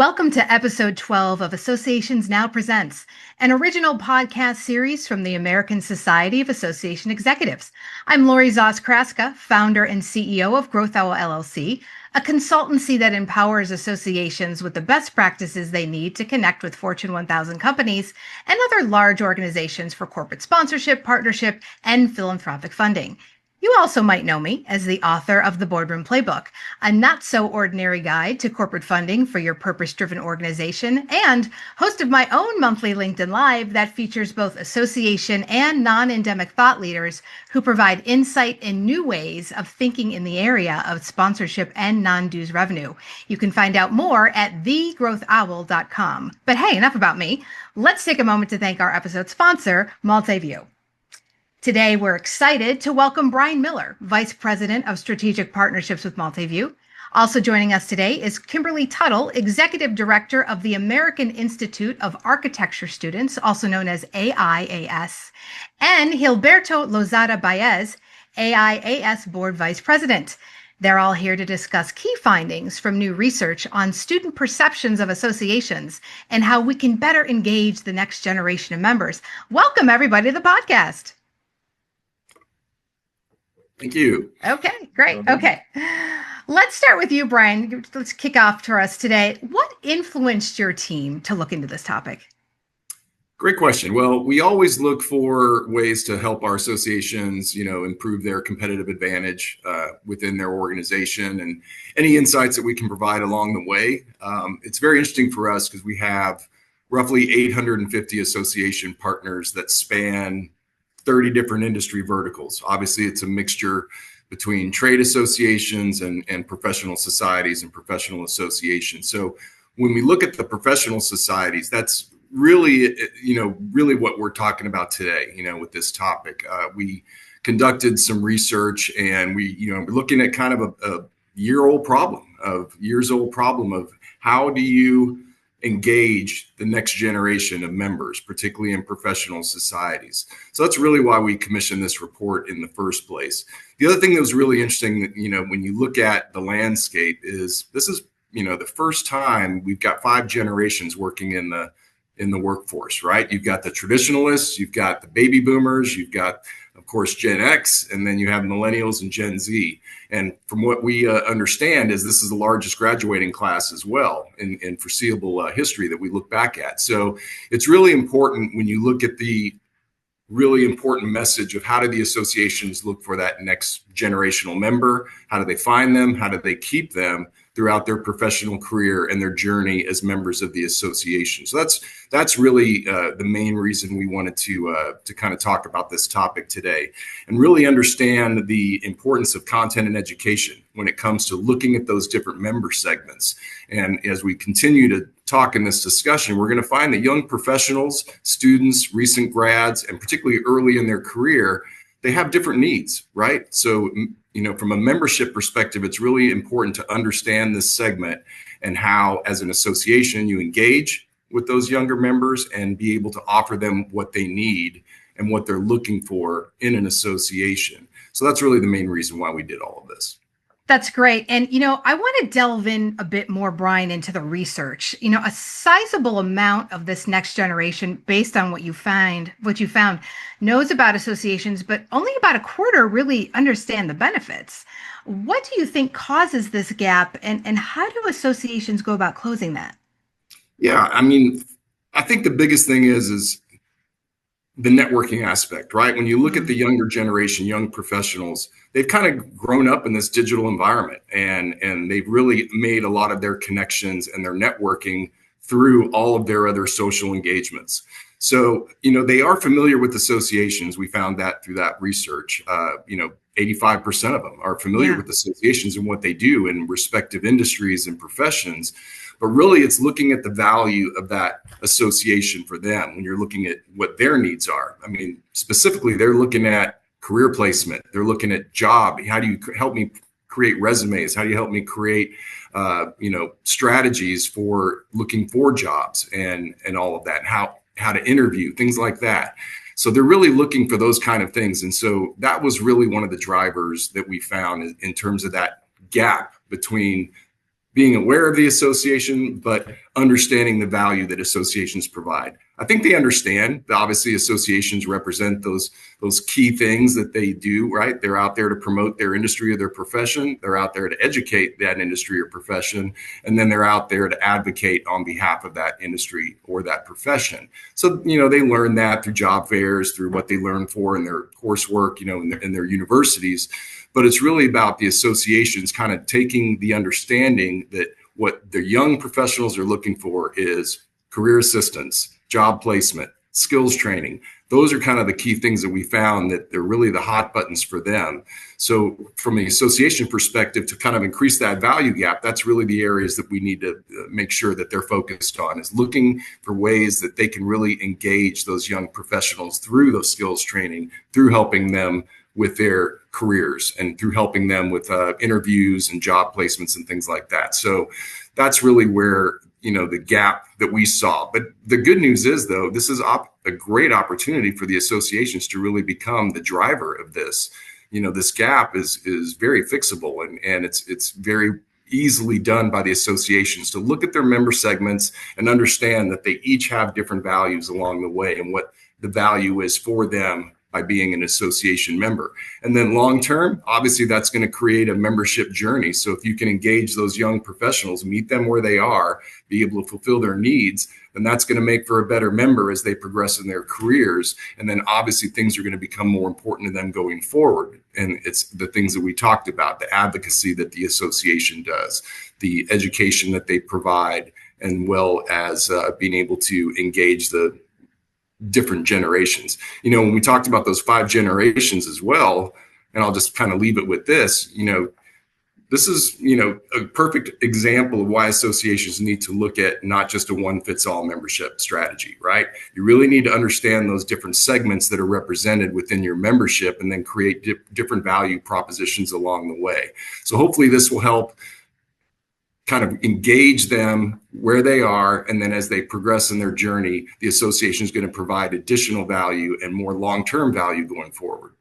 Welcome to episode 12 of Associations Now Presents, an original podcast series from the American Society of Association Executives. I'm Lori Zoss-Kraska, founder and CEO of Growth Owl LLC, a consultancy that empowers associations with the best practices they need to connect with Fortune 1000 companies and other large organizations for corporate sponsorship, partnership, and philanthropic funding. You also might know me as the author of The Boardroom Playbook, a not-so-ordinary guide to corporate funding for your purpose-driven organization, and host of my own monthly LinkedIn Live that features both association and non-endemic thought leaders who provide insight and new ways of thinking in the area of sponsorship and non-dues revenue. You can find out more at thegrowthowl.com. But hey, enough about me. Let's take a moment to thank our episode sponsor, Multiview. Today, we're excited to welcome Brian Miller, Vice President of Strategic Partnerships with Multiview. Also joining us today is Kimberly Tuttle, Executive Director of the American Institute of Architecture Students, also known as AIAS, and Gilberto Lozada Baez, AIAS Board Vice President. They're all here to discuss key findings from new research on student perceptions of associations and how we can better engage the next generation of members. Welcome, everybody, to the podcast. Thank you. Okay, great. Okay. Let's start with you, Brian. Let's kick off for us today. What influenced your team to look into this topic? Great question. Well, we always look for ways to help our associations, improve their competitive advantage within their organization and any insights that we can provide along the way. It's very interesting for us because we have roughly 850 association partners that span 30 different industry verticals. Obviously, it's a mixture between trade associations and professional societies and professional associations. So when we look at the professional societies, that's really what we're talking about today, with this topic. We conducted some research and we're looking at kind of a years old problem of how do you engage the next generation of members, particularly in professional societies. So that's really why we commissioned this report in the first place. The other thing that was really interesting that, when you look at the landscape is this is, the first time we've got 5 generations working in the workforce, right? You've got the traditionalists, you've got the baby boomers, you've got, of course, Gen X, and then you have millennials and Gen Z. And from what we understand is this is the largest graduating class as well in foreseeable history that we look back at. So it's really important when you look at the really important message of how do the associations look for that next generational member? How do they find them? How do they keep them throughout their professional career and their journey as members of the association? So that's really the main reason we wanted to kind of talk about this topic today and really understand the importance of content and education when it comes to looking at those different member segments. And as we continue to talk in this discussion, we're going to find that young professionals, students, recent grads, and particularly early in their career, they have different needs, right? So, from a membership perspective, it's really important to understand this segment and how, as an association, you engage with those younger members and be able to offer them what they need and what they're looking for in an association. So that's really the main reason why we did all of this. That's great. And, I want to delve in a bit more, Brian, into the research. A sizable amount of this next generation, based on what you found, knows about associations, but only about a quarter really understand the benefits. What do you think causes this gap, and how do associations go about closing that? Yeah, I think the biggest thing is the networking aspect, right? When you look at the younger generation, young professionals, they've kind of grown up in this digital environment and they've really made a lot of their connections and their networking through all of their other social engagements. So, they are familiar with associations. We found that through that research. 85% of them are familiar with associations and what they do in respective industries and professions. But really, it's looking at the value of that association for them when you're looking at what their needs are. Specifically, they're looking at career placement. They're looking at job. How do you help me create resumes? How do you help me create, strategies for looking for jobs and all of that? How to interview, things like that. So they're really looking for those kind of things. And so that was really one of the drivers that we found in terms of that gap between being aware of the association, but understanding the value that associations provide. I think they understand that obviously associations represent those key things that they do, right? They're out there to promote their industry or their profession. They're out there to educate that industry or profession. And then they're out there to advocate on behalf of that industry or that profession. So, they learn that through job fairs, through what they learn for in their coursework, in their universities. But it's really about the associations kind of taking the understanding that what the young professionals are looking for is career assistance, job placement, skills training. Those are kind of the key things that we found that they're really the hot buttons for them. So from the association perspective, to kind of increase that value gap, that's really the areas that we need to make sure that they're focused on, is looking for ways that they can really engage those young professionals through those skills training, through helping them with their careers and through helping them with interviews and job placements and things like that. So that's really where, the gap that we saw. But the good news is, though, this is a great opportunity for the associations to really become the driver of this. This gap is very fixable, and it's very easily done by the associations to look at their member segments and understand that they each have different values along the way and what the value is for them by being an association member. And then long term, obviously that's going to create a membership journey. So if you can engage those young professionals, meet them where they are, be able to fulfill their needs, then that's going to make for a better member as they progress in their careers. And then obviously things are going to become more important to them going forward. And it's the things that we talked about, the advocacy that the association does, the education that they provide, and well as being able to engage the different generations. When we talked about those 5 generations as well, and I'll just kind of leave it with this, this is, a perfect example of why associations need to look at not just a one-fits-all membership strategy, right? You really need to understand those different segments that are represented within your membership and then create different value propositions along the way. So hopefully this will help kind of engage them where they are. And then as they progress in their journey, the association is going to provide additional value and more long-term value going forward.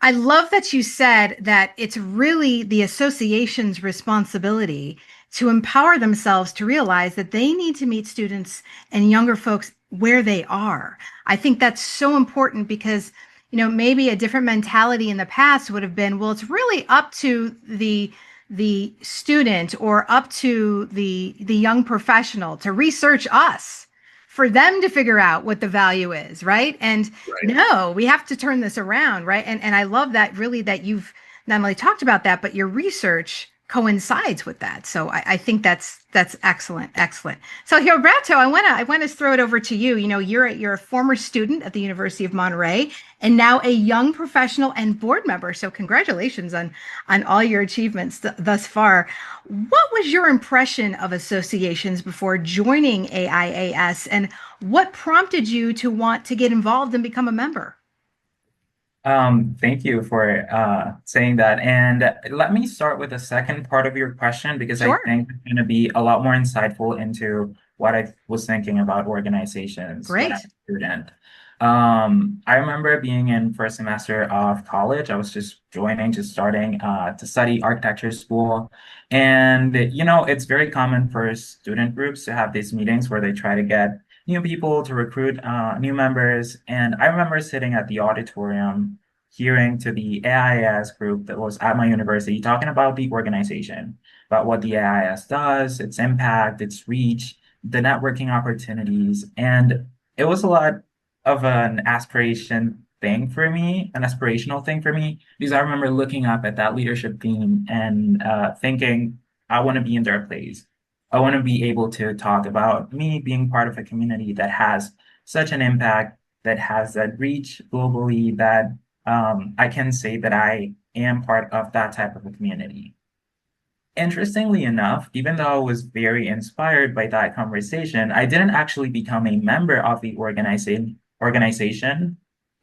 I love that you said that it's really the association's responsibility to empower themselves to realize that they need to meet students and younger folks where they are. I think that's so important because, maybe a different mentality in the past would have been, well, it's really up to the student or up to the young professional to research us, for them to figure out what the value is, right? And Right. no, we have to turn this around, right? And I love that, really, that you've not only talked about that, but your research coincides with that. So I think that's excellent, excellent. So Roberto, I want to throw it over to you. You're a former student at the University of Monterey and now a young professional and board member. So congratulations on all your achievements thus far. What was your impression of associations before joining AIAS, and what prompted you to want to get involved and become a member? Thank you for saying that. And let me start with the second part of your question, because I Sure. think it's going to be a lot more insightful into what I was thinking about organizations when I Great. was a student. I remember being in first semester of college. I was just starting to study architecture school. And, it's very common for student groups to have these meetings where they try to get new people to recruit new members. And I remember sitting at the auditorium, hearing to the AIS group that was at my university talking about the organization, about what the AIS does, its impact, its reach, the networking opportunities. And it was a lot of an aspirational thing for me, because I remember looking up at that leadership team and thinking, I want to be in their place. I want to be able to talk about me being part of a community that has such an impact, that has that reach globally, that I can say that I am part of that type of a community. Interestingly enough, even though I was very inspired by that conversation, I didn't actually become a member of the organization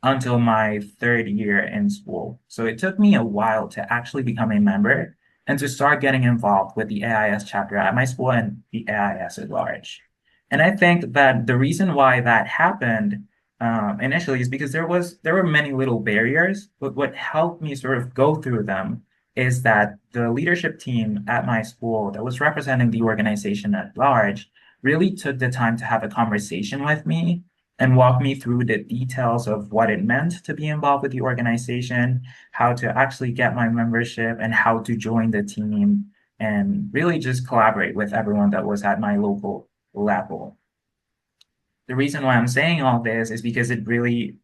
until my 3rd year in school. So it took me a while to actually become a member and to start getting involved with the AIS chapter at my school and the AIS at large. And I think that the reason why that happened initially is because there were many little barriers, but what helped me sort of go through them is that the leadership team at my school that was representing the organization at large really took the time to have a conversation with me and walk me through the details of what it meant to be involved with the organization, how to actually get my membership, and how to join the team, and really just collaborate with everyone that was at my local level. The reason why I'm saying all this is because it really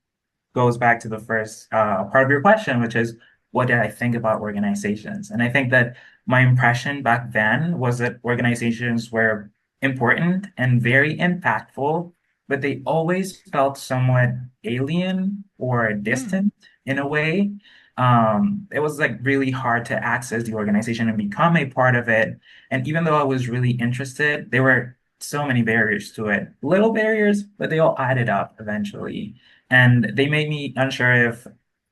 goes back to the first part of your question, which is what did I think about organizations? And I think that my impression back then was that organizations were important and very impactful, but they always felt somewhat alien or distant in a way. It was like really hard to access the organization and become a part of it. And even though I was really interested, there were so many barriers to it. Little barriers, but they all added up eventually. And they made me unsure if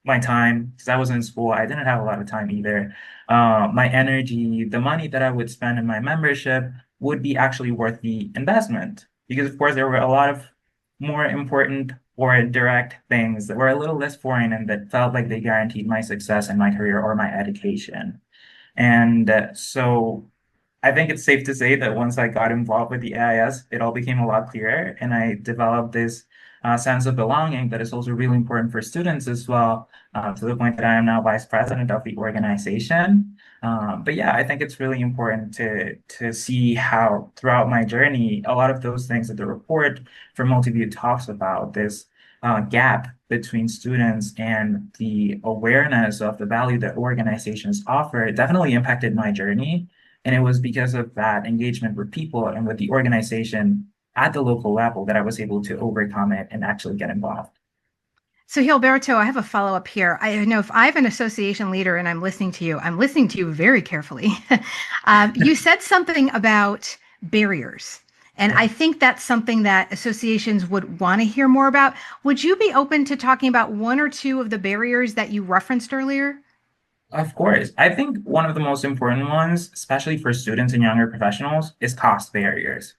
my time, because I was in school, I didn't have a lot of time either. My energy, the money that I would spend in my membership would be actually worth the investment. Because of course there were a lot of more important or direct things that were a little less foreign and that felt like they guaranteed my success in my career or my education. And so I think it's safe to say that once I got involved with the AIS, it all became a lot clearer, and I developed this sense of belonging that is also really important for students as well, to the point that I am now vice president of the organization. But yeah, I think it's really important to see how throughout my journey, a lot of those things that the report from Multiview talks about, this gap between students and the awareness of the value that organizations offer, it definitely impacted my journey. And it was because of that engagement with people and with the organization at the local level that I was able to overcome it and actually get involved. So, Gilberto, I have a follow-up here. I know if I'm an association leader and I'm listening to you, I'm listening to you very carefully. You said something about barriers, and I think that's something that associations would want to hear more about. Would you be open to talking about one or two of the barriers that you referenced earlier? Of course. I think one of the most important ones, especially for students and younger professionals, is cost barriers,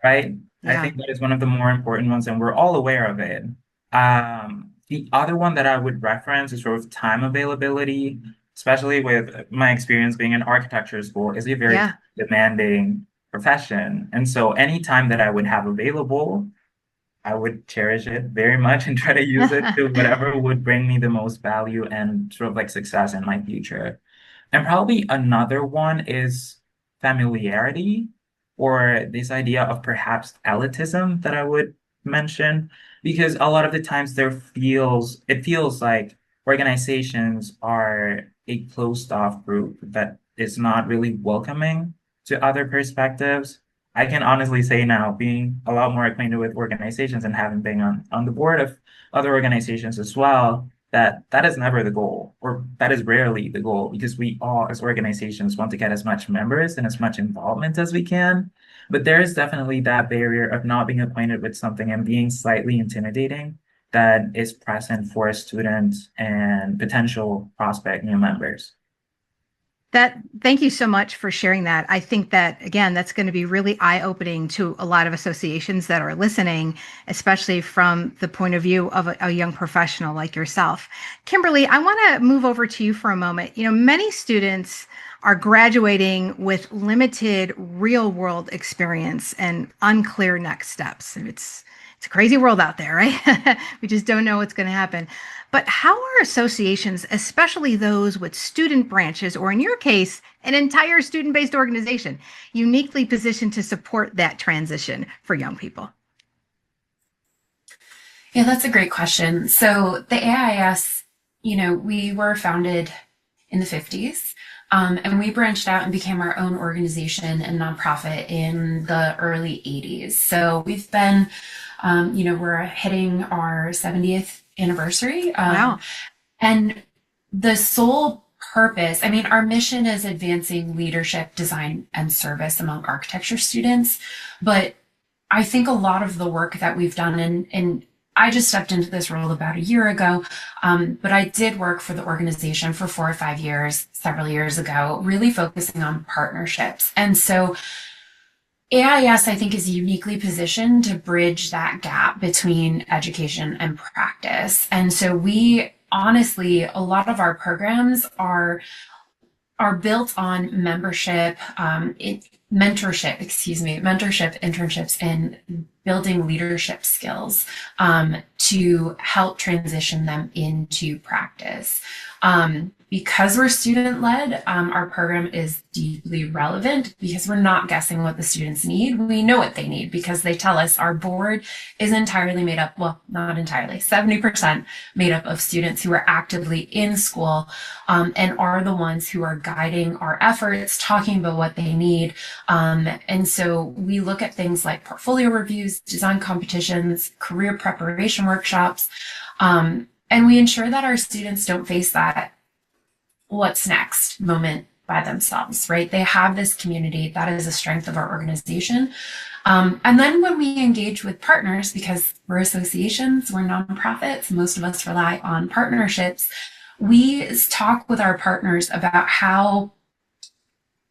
right? I Yeah. think that is one of the more important ones, and we're all aware of it. The other one that I would reference is sort of time availability, especially with my experience being in architecture school, is a very Yeah. demanding profession. And so any time that I would have available, I would cherish it very much and try to use it to whatever would bring me the most value and sort of like success in my future. And probably another one is familiarity, or this idea of perhaps elitism that I would mention, because a lot of the times it feels like organizations are a closed off group that is not really welcoming to other perspectives. I can honestly say now, being a lot more acquainted with organizations and having been on the board of other organizations as well, that that is never the goal, or that is rarely the goal, because we all as organizations want to get as much members and as much involvement as we can. But there is definitely that barrier of not being acquainted with something and being slightly intimidating that is present for students and potential prospect new members. Thank you so much for sharing that. I think that, again, that's going to be really eye-opening to a lot of associations that are listening, especially from the point of view of a young professional like yourself. Kimberly, I want to move over to you for a moment. You know, many students are graduating with limited real-world experience and unclear next steps. And it's a crazy world out there, right? We just don't know what's going to happen. But how are associations, especially those with student branches, or in your case, an entire student-based organization, uniquely positioned to support that transition for young people? Yeah, that's a great question. So the AIS, we were founded in the 50s, and we branched out and became our own organization and nonprofit in the early 80s. So we've been, we're hitting our 70th anniversary. Wow. And the sole purpose, I mean, our mission is advancing leadership, design, and service among architecture students. But I think a lot of the work that we've done, and I just stepped into this role about a year ago, but I did work for the organization for 4 or 5 years, several years ago, really focusing on partnerships. And so AIS, I think, is uniquely positioned to bridge that gap between education and practice. And so we honestly, a lot of our programs are are built on mentorship, internships, and building leadership skills to help transition them into practice. Because we're student-led, our program is deeply relevant because we're not guessing what the students need. We know what they need because they tell us. Our board is entirely made up, well, not entirely, 70% made up of students who are actively in school and are the ones who are guiding our efforts, talking about what they need. And so we look at things like portfolio reviews, design competitions, career preparation workshops, and we ensure that our students don't face that what's next moment by themselves, right? They have this community. That is a strength of our organization. And then when we engage with partners, because we're associations, we're nonprofits, most of us rely on partnerships, we talk with our partners about how,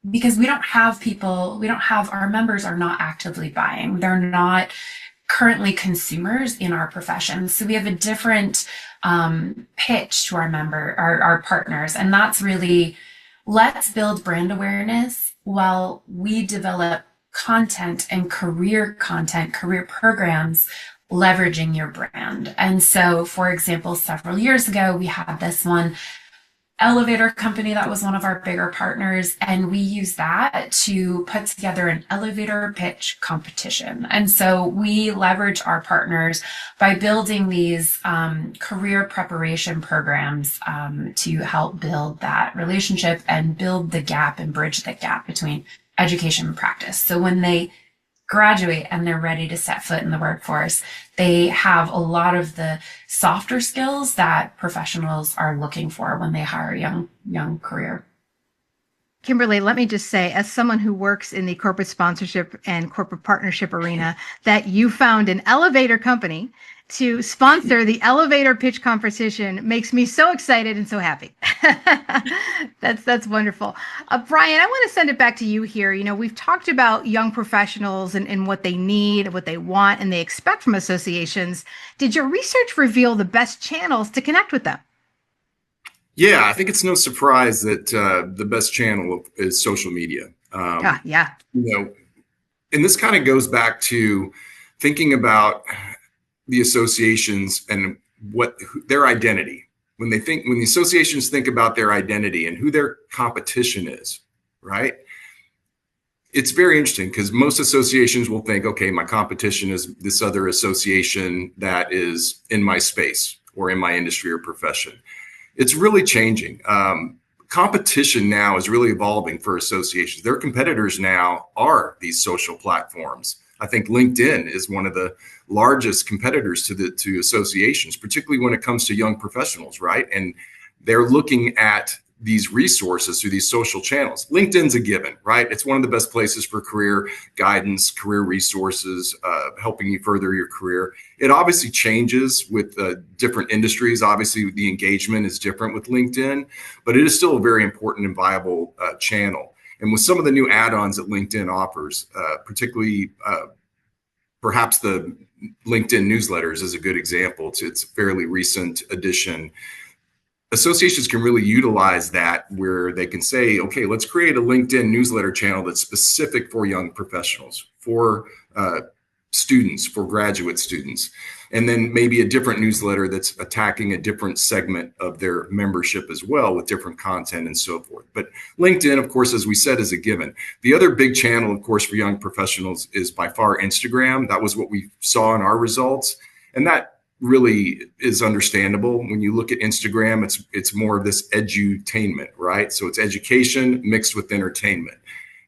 because our members are not actively buying. They're not currently consumers in our profession. So we have a different pitch to our partners. And that's really, let's build brand awareness while we develop content, career programs, leveraging your brand. And so, for example, several years ago, we had this one elevator company that was one of our bigger partners, and we used that to put together an elevator pitch competition. And so we leverage our partners by building these career preparation programs to help build that relationship and build the gap and bridge the gap between education and practice. So when they graduate and they're ready to set foot in the workforce, they have a lot of the softer skills that professionals are looking for when they hire young career. Kimberly, let me just say, as someone who works in the corporate sponsorship and corporate partnership arena, that you found an elevator company to sponsor the elevator pitch competition makes me so excited and so happy. That's wonderful. Brian, I want to send it back to you here. You know, we've talked about young professionals and what they need, what they want, and they expect from associations. Did your research reveal the best channels to connect with them? Yeah, I think it's no surprise that the best channel is social media. Yeah. You know, and this kind of goes back to thinking about the associations and their identity. When the associations think about their identity and who their competition is, right? It's very interesting because most associations will think, okay, my competition is this other association that is in my space or in my industry or profession. It's really changing. Competition now is really evolving for associations. Their competitors now are these social platforms. I think LinkedIn is one of the largest competitors to associations, particularly when it comes to young professionals, right? And they're looking at these resources through these social channels. LinkedIn's a given, right? It's one of the best places for career guidance, career resources, helping you further your career. It obviously changes with different industries. Obviously, the engagement is different with LinkedIn, but it is still a very important and viable channel. And with some of the new add-ons that LinkedIn offers, particularly perhaps the LinkedIn newsletters is a good example. It's a fairly recent addition. Associations can really utilize that where they can say, okay, let's create a LinkedIn newsletter channel that's specific for young professionals, for students, for graduate students, and then maybe a different newsletter that's attacking a different segment of their membership as well with different content and so forth. But LinkedIn, of course, as we said, is a given. The other big channel, of course, for young professionals is by far Instagram. That was what we saw in our results. And that really is understandable. When you look at Instagram, it's more of this edutainment, right? So it's education mixed with entertainment.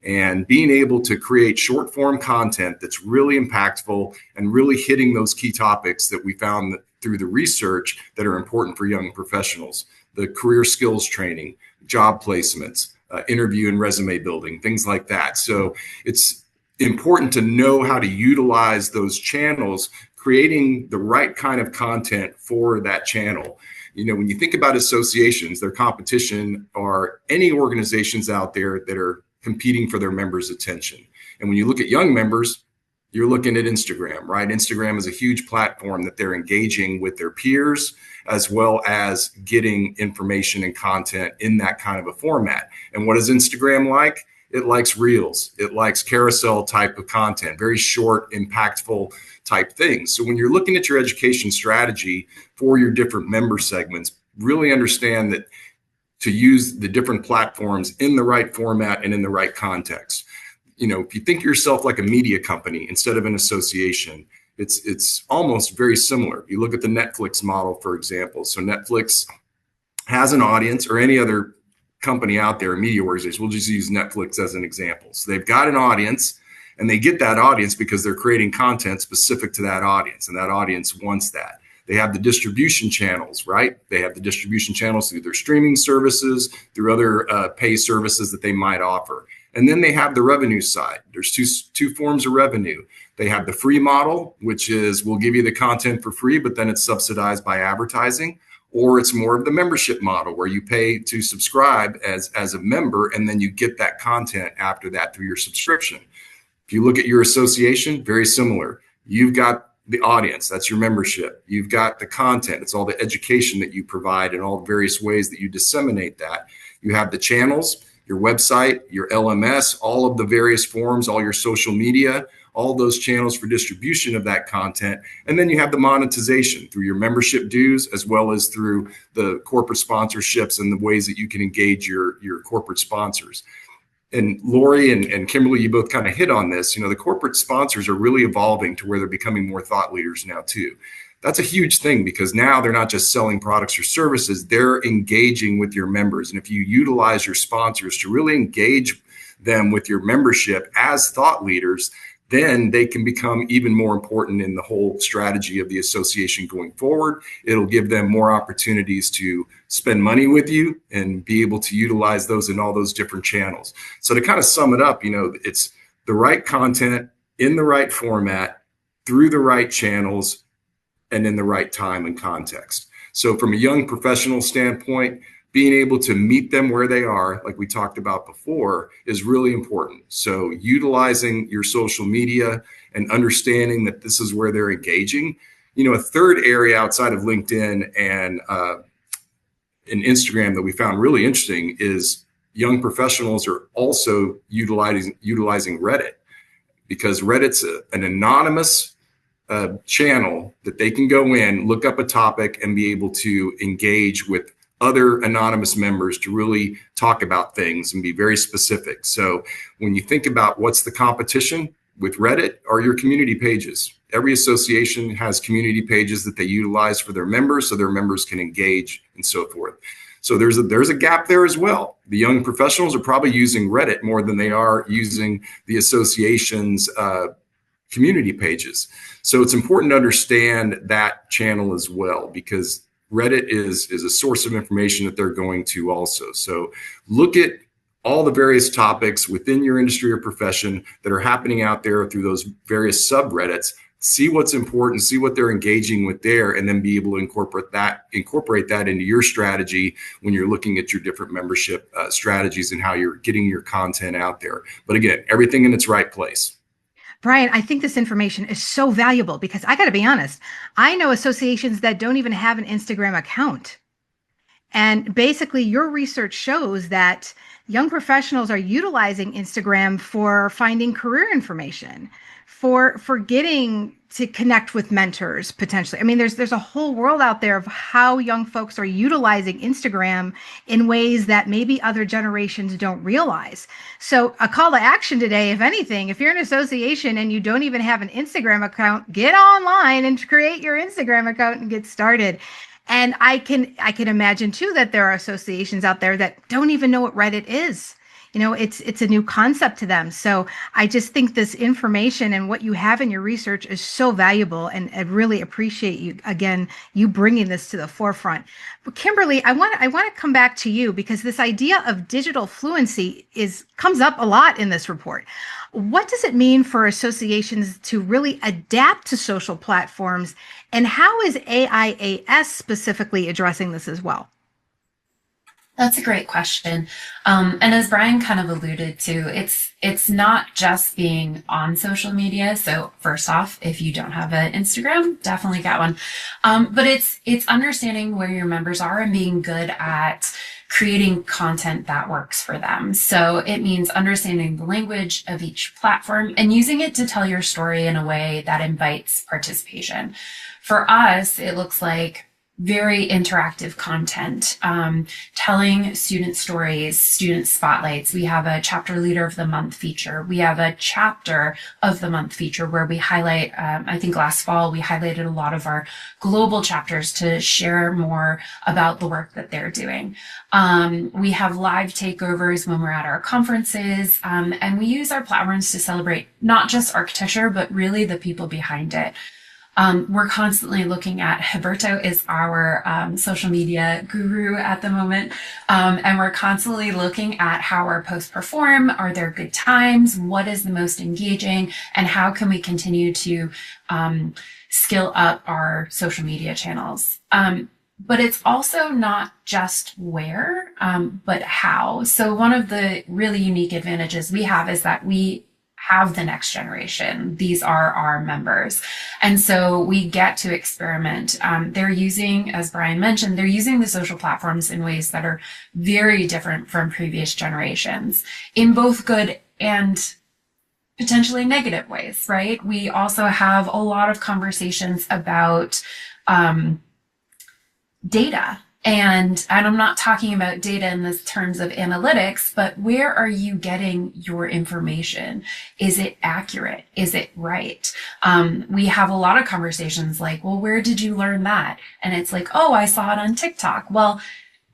And being able to create short form content that's really impactful and really hitting those key topics that we found through the research that are important for young professionals, the career skills training, job placements, interview and resume building, things like that. So it's important to know how to utilize those channels, creating the right kind of content for that channel. You know, when you think about associations, their competition are any organizations out there that are competing for their members' attention. And when you look at young members, you're looking at Instagram, right? Instagram is a huge platform that they're engaging with their peers, as well as getting information and content in that kind of a format. And what is Instagram like? It likes reels. It likes carousel type of content, very short, impactful type things. So when you're looking at your education strategy for your different member segments, really understand that to use the different platforms in the right format and in the right context. You know, if you think of yourself like a media company instead of an association, it's almost very similar. You look at the Netflix model, for example. So Netflix has an audience, or any other company out there, a media organization. We'll just use Netflix as an example. So they've got an audience, and they get that audience because they're creating content specific to that audience, and that audience wants that. They have the distribution channels, right? They have the distribution channels through their streaming services, through other pay services that they might offer. And then they have the revenue side. There's two forms of revenue. They have the free model, which is we'll give you the content for free, but then it's subsidized by advertising. Or it's more of the membership model where you pay to subscribe as a member, and then you get that content after that through your subscription. If you look at your association, very similar. You've got the audience, that's your membership. You've got the content, it's all the education that you provide and all the various ways that you disseminate that. You have the channels, your website, your LMS, all of the various forms, all your social media, all those channels for distribution of that content. And then you have the monetization through your membership dues, as well as through the corporate sponsorships and the ways that you can engage your corporate sponsors. And Lori and Kimberly, you both kind of hit on this. You know, the corporate sponsors are really evolving to where they're becoming more thought leaders now too. That's a huge thing, because now they're not just selling products or services, they're engaging with your members. And if you utilize your sponsors to really engage them with your membership as thought leaders, then they can become even more important in the whole strategy of the association going forward. It'll give them more opportunities to spend money with you and be able to utilize those in all those different channels. So to kind of sum it up, you know, it's the right content in the right format, through the right channels, and in the right time and context. So from a young professional standpoint, being able to meet them where they are, like we talked about before, is really important. So utilizing your social media and understanding that this is where they're engaging. You know, a third area outside of LinkedIn and Instagram that we found really interesting is young professionals are also utilizing Reddit, because Reddit's an anonymous channel that they can go in, look up a topic, and be able to engage with other anonymous members to really talk about things and be very specific. So when you think about what's the competition with Reddit, are your community pages. Every association has community pages that they utilize for their members, so their members can engage and so forth. So there's a gap there as well. The young professionals are probably using Reddit more than they are using the association's community pages. So it's important to understand that channel as well, because Reddit is a source of information that they're going to also. So look at all the various topics within your industry or profession that are happening out there through those various subreddits. See what's important, see what they're engaging with there, and then be able to incorporate that into your strategy when you're looking at your different membership strategies and how you're getting your content out there. But again, everything in its right place. Brian, I think this information is so valuable, because I got to be honest, I know associations that don't even have an Instagram account. And basically, your research shows that young professionals are utilizing Instagram for finding career information, for getting to connect with mentors potentially. I mean, there's a whole world out there of how young folks are utilizing Instagram in ways that maybe other generations don't realize. So a call to action today, if anything, if you're an association and you don't even have an Instagram account, get online and create your Instagram account and get started. And I can imagine too that there are associations out there that don't even know what Reddit is. You know, it's a new concept to them. So I just think this information and what you have in your research is so valuable, and I really appreciate you bringing this to the forefront. But Kimberly, I want to come back to you, because this idea of digital fluency comes up a lot in this report. What does it mean for associations to really adapt to social platforms, and how is AIAS specifically addressing this as well? That's a great question. And as Brian kind of alluded to, it's not just being on social media. So first off, if you don't have an Instagram, definitely get one. But it's understanding where your members are and being good at creating content that works for them. So it means understanding the language of each platform and using it to tell your story in a way that invites participation. For us, it looks like very interactive content, telling student stories, student spotlights. We have a chapter leader of the month feature. We have a chapter of the month feature where we highlight, I think last fall, we highlighted a lot of our global chapters to share more about the work that they're doing. We have live takeovers when we're at our conferences, and we use our platforms to celebrate not just architecture, but really the people behind it. We're constantly looking at, Gilberto is our social media guru at the moment, and we're constantly looking at how our posts perform. Are there good times? What is the most engaging? And how can we continue to skill up our social media channels? But it's also not just where, but how. So one of the really unique advantages we have is that we have the next generation. These are our members. And so we get to experiment. They're using, as Brian mentioned, they're using the social platforms in ways that are very different from previous generations in both good and potentially negative ways, right? We also have a lot of conversations about data. And I'm not talking about data in this terms of analytics, but where are you getting your information? Is it accurate? Is it right? We have a lot of conversations like, well, where did you learn that? And it's like, oh, I saw it on TikTok. Well,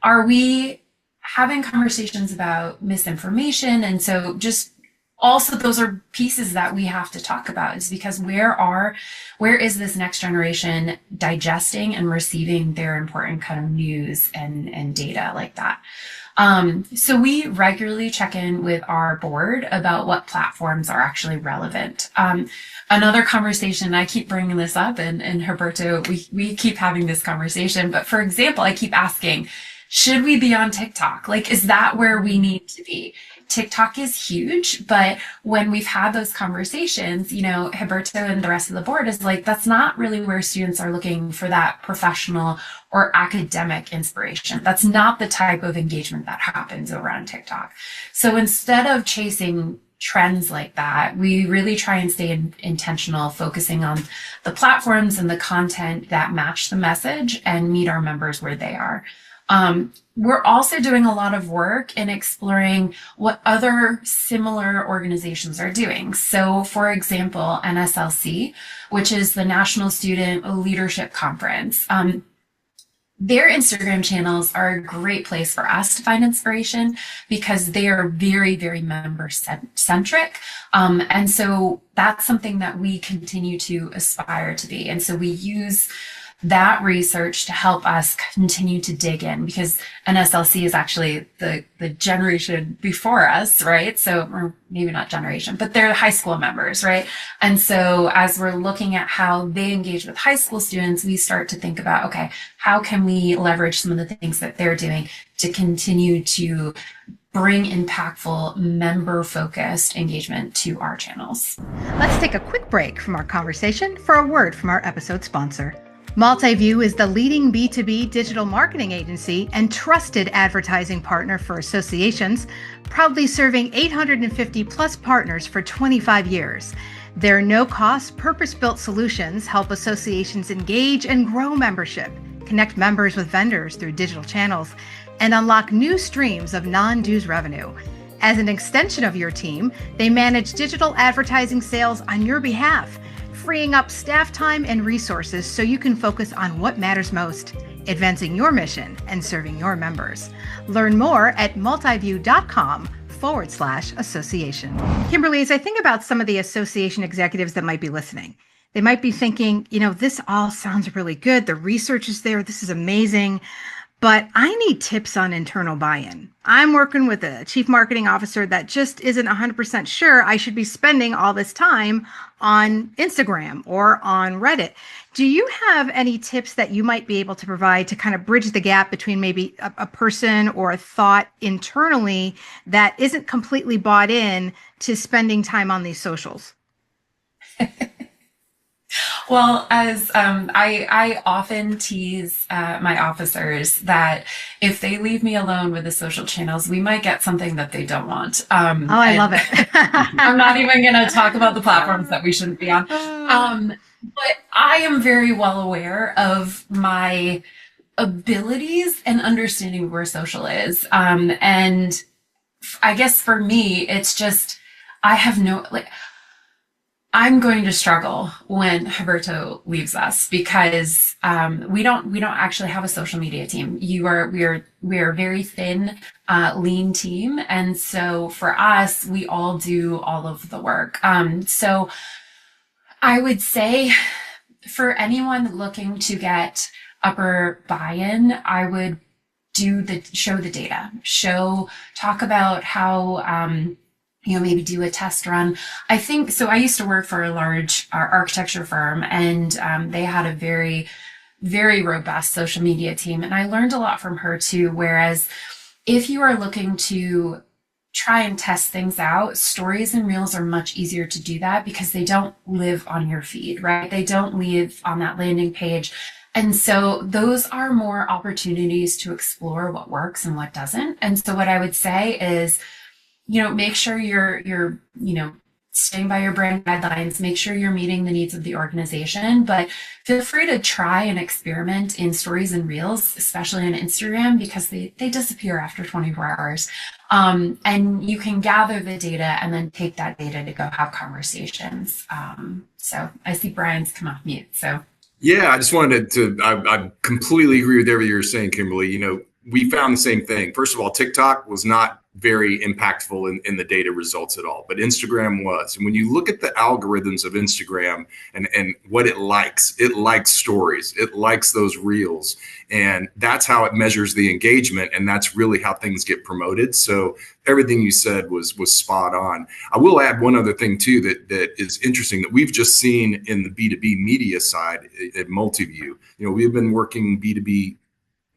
are we having conversations about misinformation? And so just also those are pieces that we have to talk about, is because where is this next generation digesting and receiving their important kind of news and data like that. So we regularly check in with our board about what platforms are actually relevant. Another conversation, I keep bringing this up, and Gilberto, we keep having this conversation, but for example, I keep asking, should we be on TikTok? Like, is that where we need to be? TikTok is huge, but when we've had those conversations, Gilberto and the rest of the board is like, that's not really where students are looking for that professional or academic inspiration. That's not the type of engagement that happens over on TikTok. So instead of chasing trends like that, we really try and stay intentional, focusing on the platforms and the content that match the message and meet our members where they are. We're also doing a lot of work in exploring what other similar organizations are doing. So, for example, NSLC, which is the National Student Leadership Conference, their Instagram channels are a great place for us to find inspiration because they are very, very member centric. And so that's something that we continue to aspire to be. And so we use that research to help us continue to dig in, because NSLC is actually the generation before us, right? So, or maybe not generation, but they're high school members, right? And so as we're looking at how they engage with high school students, we start to think about, okay, how can we leverage some of the things that they're doing to continue to bring impactful, member-focused engagement to our channels. Let's take a quick break from our conversation for a word from our episode sponsor. Multiview is the leading B2B digital marketing agency and trusted advertising partner for associations, proudly serving 850 plus partners for 25 years. Their no-cost, purpose-built solutions help associations engage and grow membership, connect members with vendors through digital channels, and unlock new streams of non-dues revenue. As an extension of your team, they manage digital advertising sales on your behalf, freeing up staff time and resources so you can focus on what matters most, advancing your mission and serving your members. Learn more at multiview.com/association. Kimberly, as I think about some of the association executives that might be listening, they might be thinking, this all sounds really good. The research is there. This is amazing. but I need tips on internal buy-in. I'm working with a chief marketing officer that just isn't 100% sure I should be spending all this time on Instagram or on Reddit. Do you have any tips that you might be able to provide to kind of bridge the gap between maybe a person or a thought internally that isn't completely bought in to spending time on these socials? Well, as I often tease my officers that if they leave me alone with the social channels, we might get something that they don't want. Oh, I love it. I'm not even going to talk about the platforms that we shouldn't be on. But I am very well aware of my abilities and understanding where social is. And I guess for me, it's just I have no like. I'm going to struggle when Humberto leaves us because we don't actually have a social media team. We are a very thin, lean team, and so for us, we all do all of the work. So I would say for anyone looking to get upper buy-in, I would show the data, talk about how. Maybe do a test run. I think so. I used to work for a large architecture firm, and they had a very, very robust social media team. And I learned a lot from her too. Whereas if you are looking to try and test things out, stories and reels are much easier to do that because they don't live on your feed, right? They don't live on that landing page. And so those are more opportunities to explore what works and what doesn't. And so what I would say is, make sure you're staying by your brand guidelines, make sure you're meeting the needs of the organization, but feel free to try and experiment in stories and reels, especially on Instagram, because they disappear after 24 hours. And you can gather the data and then take that data to go have conversations. So I see Brian's come off mute. So yeah, I just wanted I completely agree with everything you're saying, Kimberly. We found the same thing. First of all, TikTok was not very impactful in the data results at all, but Instagram was. And when you look at the algorithms of Instagram and what it likes stories, it likes those reels, and that's how it measures the engagement, and that's really how things get promoted. So everything you said was spot on. I will add one other thing too that is interesting that we've just seen in the B2B media side at Multiview. We've been working B2B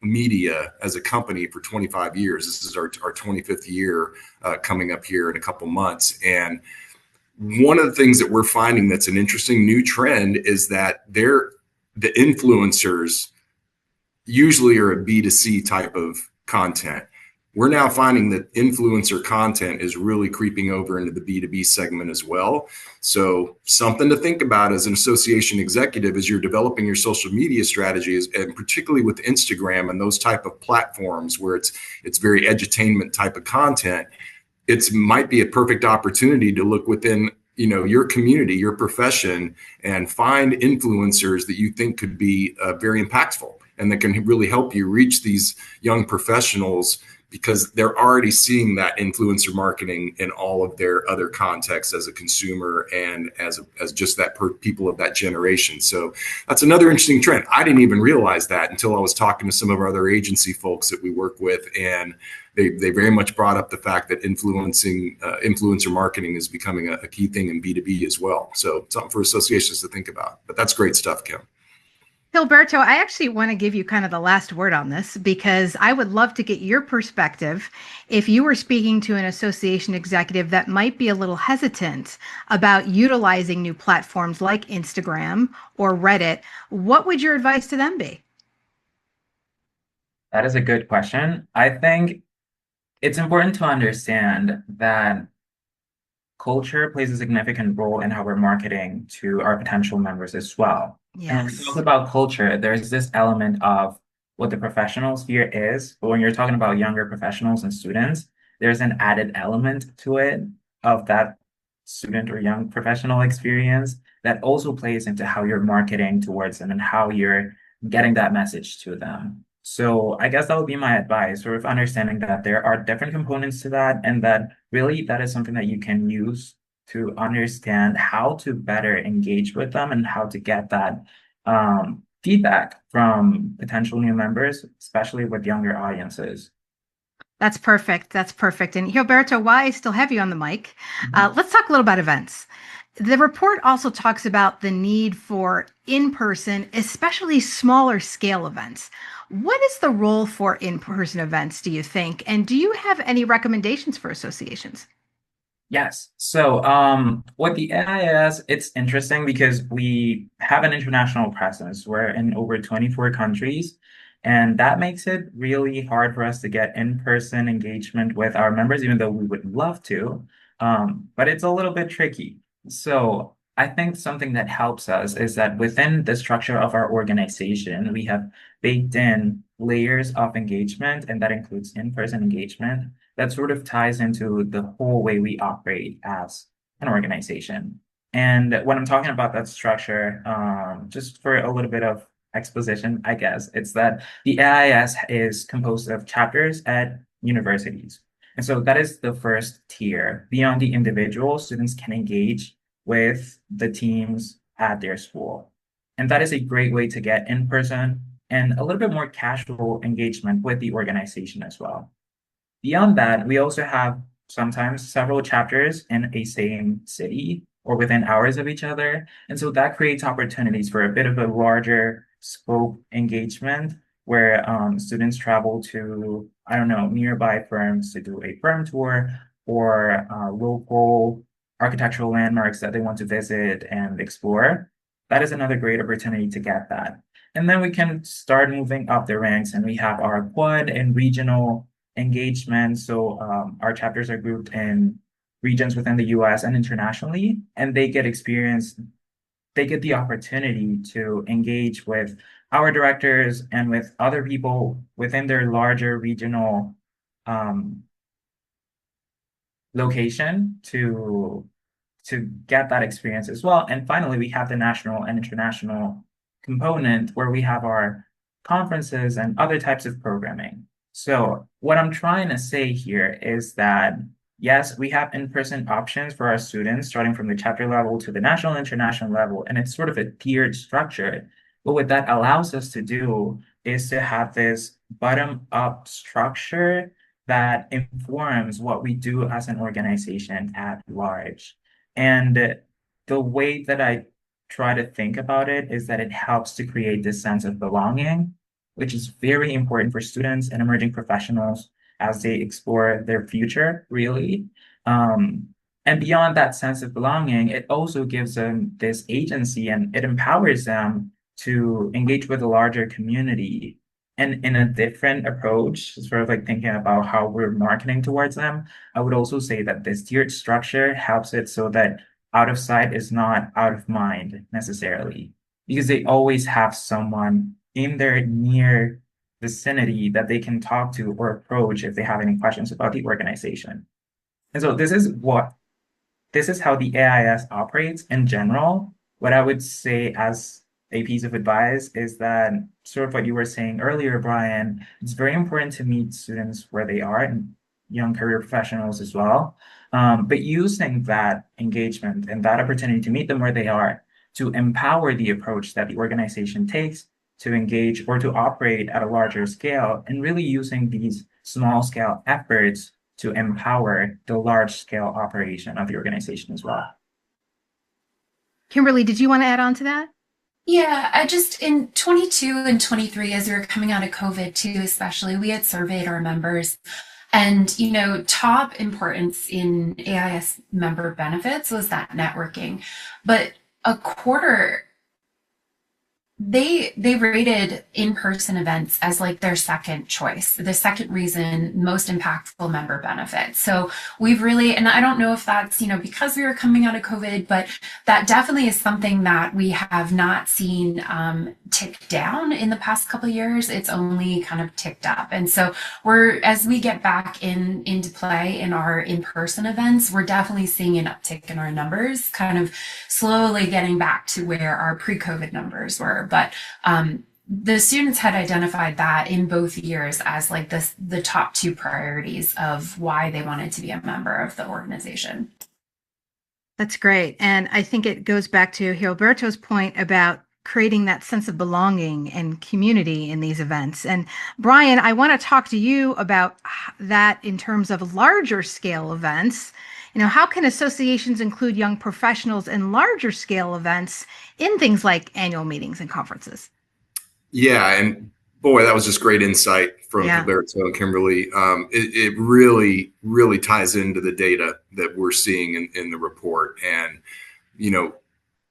media as a company for 25 years. This is our 25th year coming up here in a couple months. And one of the things that we're finding that's an interesting new trend is that the influencers usually are a B2C type of content. We're now finding that influencer content is really creeping over into the B2B segment as well. So something to think about as an association executive as you're developing your social media strategies, and particularly with Instagram and those type of platforms where it's very edutainment type of content. It might be a perfect opportunity to look within your community, your profession, and find influencers that you think could be very impactful and that can really help you reach these young professionals, because they're already seeing that influencer marketing in all of their other contexts as a consumer and as just that people of that generation. So that's another interesting trend. I didn't even realize that until I was talking to some of our other agency folks that we work with, and they very much brought up the fact that influencer marketing is becoming a key thing in B2B as well. So something for associations to think about. But that's great stuff, Kim. Hilberto, I actually want to give you kind of the last word on this because I would love to get your perspective. If you were speaking to an association executive that might be a little hesitant about utilizing new platforms like Instagram or Reddit, what would your advice to them be? That is a good question. I think it's important to understand that culture plays a significant role in how we're marketing to our potential members as well. Yes. And when we talk about culture, there's this element of what the professional sphere is, but when you're talking about younger professionals and students, there's an added element to it of that student or young professional experience that also plays into how you're marketing towards them and how you're getting that message to them. So I guess that would be my advice, sort of understanding that there are different components to that, and that really that is something that you can use to understand how to better engage with them and how to get that feedback from potential new members, especially with younger audiences. That's perfect. That's perfect. And Gilberto, while I still have you on the mic, Mhm. let's talk a little about events. The report also talks about the need for in-person, especially smaller scale events. What is the role for in-person events, do you think? And do you have any recommendations for associations? Yes. So, with the AIS, it's interesting because we have an international presence. We're in over 24 countries, and that makes it really hard for us to get in-person engagement with our members, even though we would love to. But it's a little bit tricky. So, I think something that helps us is that within the structure of our organization, we have baked in layers of engagement, and that includes in-person engagement that sort of ties into the whole way we operate as an organization. And when I'm talking about that structure, just for a little bit of exposition, I guess, it's that the AIS is composed of chapters at universities. And so that is the first tier. Beyond the individual, students can engage with the teams at their school. And that is a great way to get in person and a little bit more casual engagement with the organization as well. Beyond that, we also have sometimes several chapters in a same city or within hours of each other. And so that creates opportunities for a bit of a larger scope engagement where students travel to, I don't know, nearby firms to do a firm tour or local architectural landmarks that they want to visit and explore. That is another great opportunity to get that. And then we can start moving up the ranks and we have our quad and regional engagement. So our chapters are grouped in regions within the US and internationally, and they get the opportunity to engage with our directors and with other people within their larger regional location to get that experience as well. And finally, we have the national and international component where we have our conferences and other types of programming. So what I'm trying to say here is that, yes, we have in-person options for our students, starting from the chapter level to the national and international level, and it's sort of a tiered structure. But what that allows us to do is to have this bottom-up structure that informs what we do as an organization at large. And the way that I try to think about it is that it helps to create this sense of belonging, which is very important for students and emerging professionals as they explore their future, really. And beyond that sense of belonging, it also gives them this agency and it empowers them to engage with a larger community and in a different approach, sort of like thinking about how we're marketing towards them. I would also say that this tiered structure helps it so that out of sight is not out of mind necessarily, because they always have someone in their near vicinity that they can talk to or approach if they have any questions about the organization. And so this is how the AIS operates in general. What I would say as a piece of advice is that sort of what you were saying earlier, Brian, it's very important to meet students where they are and young career professionals as well. But using that engagement and that opportunity to meet them where they are to empower the approach that the organization takes to engage or to operate at a larger scale, and really using these small scale efforts to empower the large scale operation of the organization as well. Kimberly, did you want to add on to that? Yeah, I just in 22 and 23, as we were coming out of COVID too, especially, we had surveyed our members. And, top importance in AIS member benefits was that networking. But a quarter, they rated in-person events as like their second choice, the second reason most impactful member benefit. So we've really, and I don't know if that's, because we were coming out of COVID, but that definitely is something that we have not seen tick down in the past couple of years. It's only kind of ticked up. And so as we get back into play in our in-person events, we're definitely seeing an uptick in our numbers, kind of slowly getting back to where our pre-COVID numbers were. But the students had identified that in both years as like the top two priorities of why they wanted to be a member of the organization. That's great. And I think it goes back to Gilberto's point about creating that sense of belonging and community in these events. And Brian, I want to talk to you about that in terms of larger scale events. How can associations include young professionals in larger scale events in things like annual meetings and conferences? Yeah, and boy, that was just great insight from Yeah. Gilberto and Kimberly. It really, really ties into the data that we're seeing in the report. And,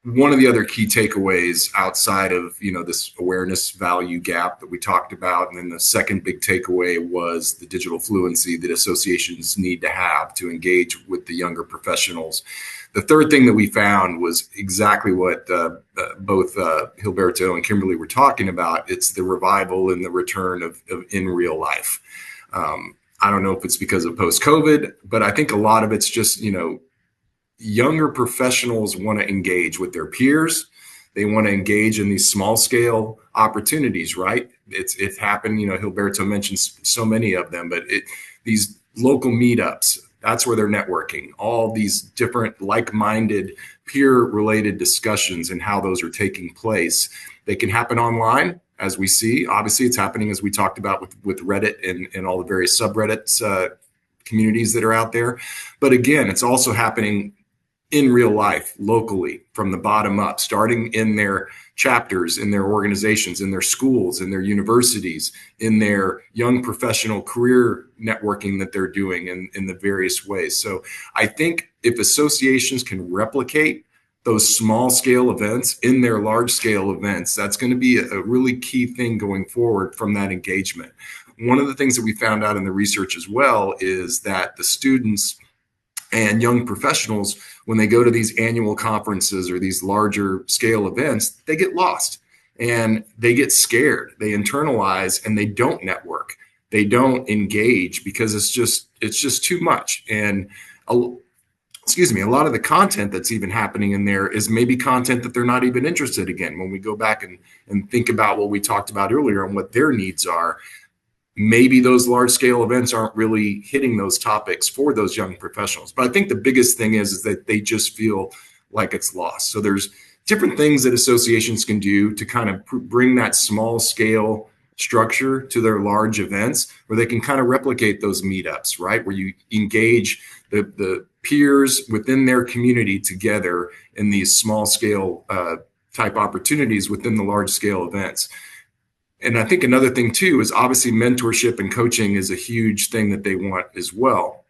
one of the other key takeaways outside of, this awareness value gap that we talked about, and then the second big takeaway was the digital fluency that associations need to have to engage with the younger professionals. The third thing that we found was exactly what both Gilberto and Kimberly were talking about. It's the revival and the return of in real life. I don't know if it's because of post-COVID, but I think a lot of it's just, younger professionals want to engage with their peers. They want to engage in these small scale opportunities, right? It's happened, Gilberto mentions so many of them, but these local meetups, that's where they're networking. All these different like-minded peer-related discussions and how those are taking place. They can happen online, as we see. Obviously, it's happening, as we talked about with Reddit and all the various subreddits communities that are out there. But again, it's also happening in real life, locally, from the bottom up, starting in their chapters, in their organizations, in their schools, in their universities, in their young professional career networking that they're doing in the various ways. So I think if associations can replicate those small scale events in their large scale events, that's going to be a really key thing going forward from that engagement. One of the things that we found out in the research as well is that the students and young professionals, when they go to these annual conferences or these larger scale events, they get lost and they get scared. They internalize and they don't network. They don't engage because it's just too much. And a lot of the content that's even happening in there is maybe content that they're not even interested in. When we go back and think about what we talked about earlier and what their needs are, maybe those large scale events aren't really hitting those topics for those young professionals. But I think the biggest thing is that they just feel like it's lost. So there's different things that associations can do to kind of bring that small scale structure to their large events where they can kind of replicate those meetups, right? Where you engage the peers within their community together in these small scale type opportunities within the large scale events. And I think another thing too is obviously mentorship and coaching is a huge thing that they want as well.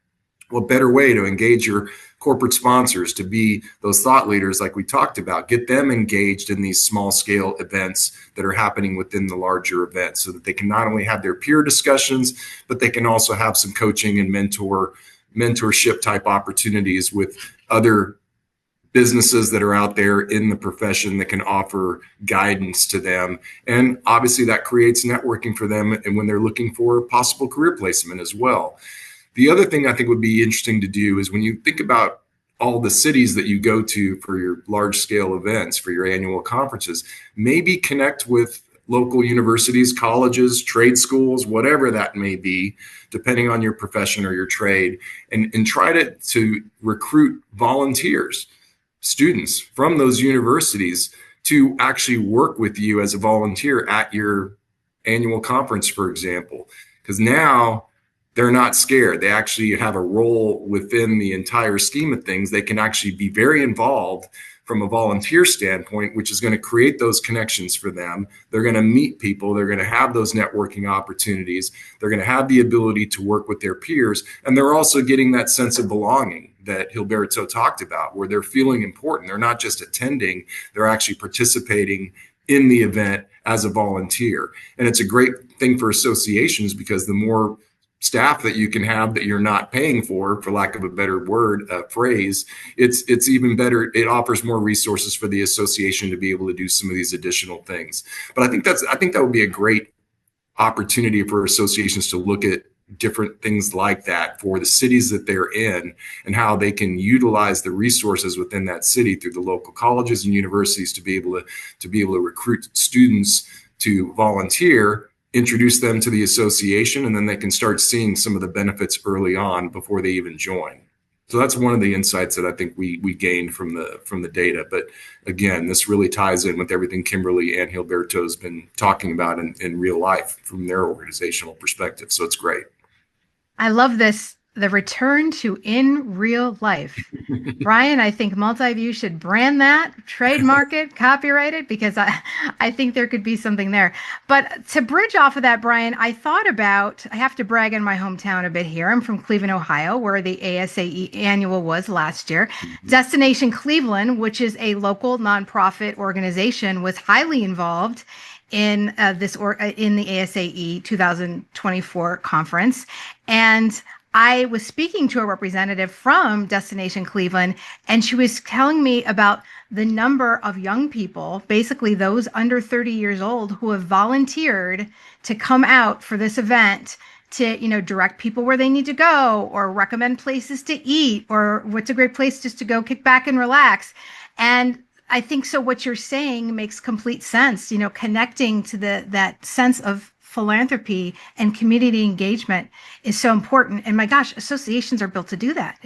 What better way to engage your corporate sponsors to be those thought leaders like we talked about, get them engaged in these small scale events that are happening within the larger events so that they can not only have their peer discussions, but they can also have some coaching and mentorship type opportunities with other businesses that are out there in the profession that can offer guidance to them. And obviously that creates networking for them and when they're looking for possible career placement as well. The other thing I think would be interesting to do is when you think about all the cities that you go to for your large scale events, for your annual conferences, maybe connect with local universities, colleges, trade schools, whatever that may be, depending on your profession or your trade, and try to recruit volunteers, students from those universities to actually work with you as a volunteer at your annual conference, for example, because now they're not scared. They actually have a role within the entire scheme of things. They can actually be very involved from a volunteer standpoint, which is going to create those connections for them. They're going to meet people. They're going to have those networking opportunities. They're going to have the ability to work with their peers. And they're also getting that sense of belonging that Gilberto talked about, where they're feeling important. They're not just attending, they're actually participating in the event as a volunteer. And it's a great thing for associations because the more staff that you can have that you're not paying for lack of a better phrase, it's even better. It offers more resources for the association to be able to do some of these additional things. But I think that would be a great opportunity for associations to look at different things like that for the cities that they're in and how they can utilize the resources within that city through the local colleges and universities to be able to recruit students to volunteer, introduce them to the association, and then they can start seeing some of the benefits early on before they even join. So that's one of the insights that I think we gained from the data. But again, this really ties in with everything Kimberly and Gilberto has been talking about in real life from their organizational perspective. So it's great. I love this. The return to in real life. Brian, I think Multiview should brand that, trademark it, copyright it, because I think there could be something there. But to bridge off of that, Brian, I have to brag in my hometown a bit here. I'm from Cleveland, Ohio, where the ASAE annual was last year. Destination Cleveland, which is a local nonprofit organization, was highly involved in in the ASAE 2024 conference. And I was speaking to a representative from Destination Cleveland, and she was telling me about the number of young people, basically those under 30 years old, who have volunteered to come out for this event to, direct people where they need to go, or recommend places to eat, or what's a great place just to go kick back and relax. And I think so what you're saying makes complete sense, connecting to that sense of philanthropy and community engagement is so important. And my gosh, associations are built to do that.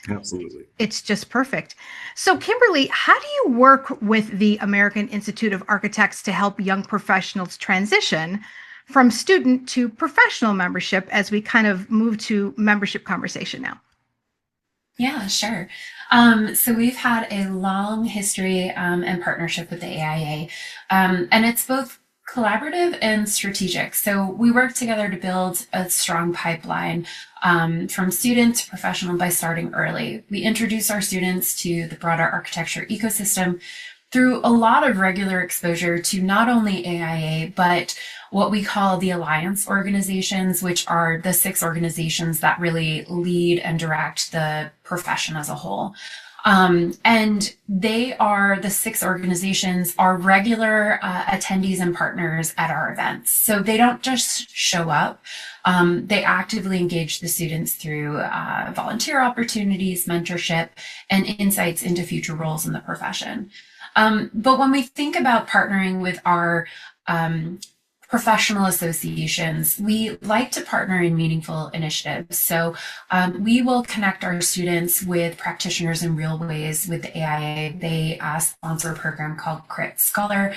Absolutely. It's just perfect. So Kimberly, how do you work with the American Institute of Architects to help young professionals transition from student to professional membership as we kind of move to membership conversation now? Yeah, sure. So we've had a long history and partnership with the AIA, and it's both collaborative and strategic. So we work together to build a strong pipeline from student to professional by starting early. We introduce our students to the broader architecture ecosystem through a lot of regular exposure to not only AIA, but what we call the alliance organizations, which are the 6 organizations that really lead and direct the profession as a whole. And the 6 organizations are regular attendees and partners at our events. So they don't just show up. They actively engage the students through volunteer opportunities, mentorship, and insights into future roles in the profession. But when we think about partnering with our professional associations, we like to partner in meaningful initiatives. So we will connect our students with practitioners in real ways with the AIA. They sponsor a program called Crit Scholar.